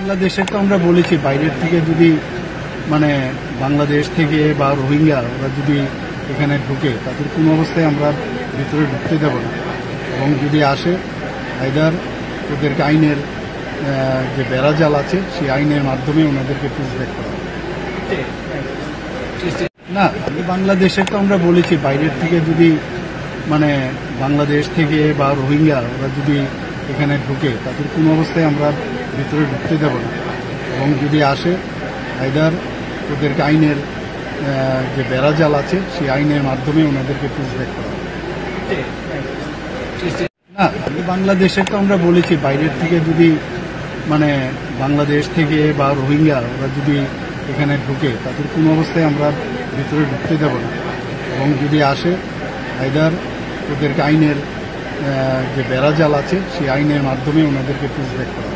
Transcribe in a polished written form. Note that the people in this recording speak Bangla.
বাংলাদেশে তো আমরা বলেছি বাইরের থেকে যদি মানে বাংলাদেশ থেকে বা রোহিঙ্গা ওরা যদি এখানে ঢুকে তাদের কোনো অবস্থায় আমরা ভিতরে ঢুকতে দেব না, এবং যদি আসে আইদার ওদেরকে আইনের যে বেড়াজাল আছে সেই আইনের মাধ্যমে ওনাদেরকে পুষব্যাক করা না। বাংলাদেশে তো আমরা বলেছি বাইরের থেকে যদি মানে বাংলাদেশ থেকে বা রোহিঙ্গা ওরা যদি এখানে ঢুকে তাদের কোনো অবস্থায় আমরা ভিতরে ঢুকতে দেব না, এবং যদি আসে আইদার ওদেরকে আইনের যে বেড়াজাল আছে সেই আইনের মাধ্যমে ওনাদেরকে পুষব্যাক করা না। বাংলাদেশে তো আমরা বলেছি বাইরের থেকে যদি মানে বাংলাদেশ থেকে বা রোহিঙ্গা ওরা যদি এখানে ঢুকে তাদের কোনো অবস্থায় আমরা ভিতরে ঢুকতে দেব না, এবং যদি আসে আইদার ওদেরকে আইনের যে বেড়াজাল আছে সেই আইনের মাধ্যমে ওনাদেরকে পুষব্যাক করা।